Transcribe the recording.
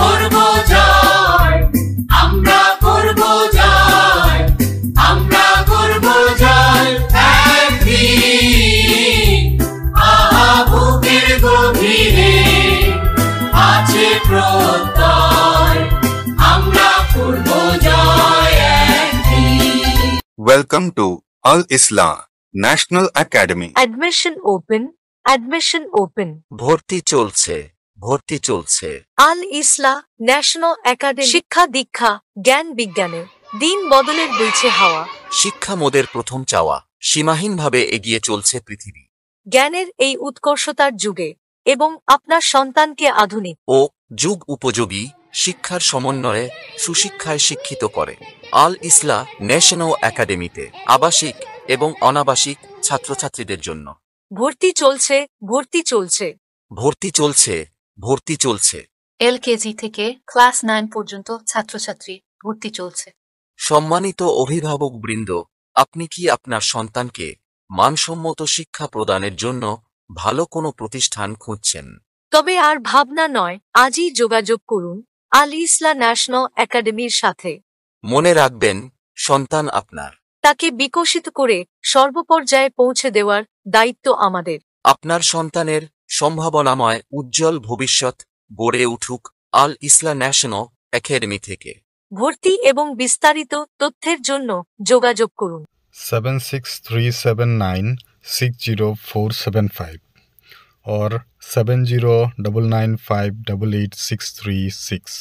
করব জয়, আমরা করব জয়, আমরা করব জয় একদিন। আহা বুকের গভীরে আছে প্রত্যয়, আমরা করব জয় একদিন। Welcome to Al Islah National Academy. Admission open, admission open. ভর্তি চলছে, ভর্তি চলছে। আল ইসলাহ ন্যাশনাল একাডেমি শিক্ষা দীক্ষা জ্ঞান বিজ্ঞানে দিন বদলের বইছে হাওয়া। শিক্ষা মোদের প্রথম চাওয়া, সীমাহীনভাবে এগিয়ে চলছে পৃথিবী। জ্ঞানের এই উৎকর্ষতার যুগে এবং আপনার সন্তানকে আধুনিক ও যুগ উপযোগী শিক্ষার সমন্বয়ে সুশিক্ষায় শিক্ষিত করে আল ইসলাহ ন্যাশনাল একাডেমিতে আবাসিক এবং অনাবাসিক ছাত্রছাত্রীদের জন্য ভর্তি চলছে, ভর্তি চলছে। ভর্তি চলছে, ভর্তি চলছে। LKG থেকে ক্লাস 9 পর্যন্ত ছাত্রছাত্রী ভর্তি চলছে। সম্মানিত অভিভাবকবৃন্দ, আপনি কি আপনার সন্তানকে মানসম্মত শিক্ষা প্রদানের জন্য ভালো কোনো প্রতিষ্ঠান খুঁজছেন? তবে আর ভাবনা নয়, আজই যোগাযোগ করুন আল ইসলাহ ন্যাশনাল একাডেমির সাথে। মনে রাখবেন, সন্তান আপনার। তাকে বিকশিত করে সর্বপর্যায়ে পৌঁছে দেওয়ার দায়িত্ব আমাদের। আপনার সন্তানের সম্ভাবনাময় উজ্জ্বল ভবিষ্যৎ গড়ে উঠুক আল ইসলাহ ন্যাশনাল একাডেমি থেকে। ভর্তি এবং বিস্তারিত তথ্যের জন্য যোগাযোগ করুন 7637960475 or 7099588636।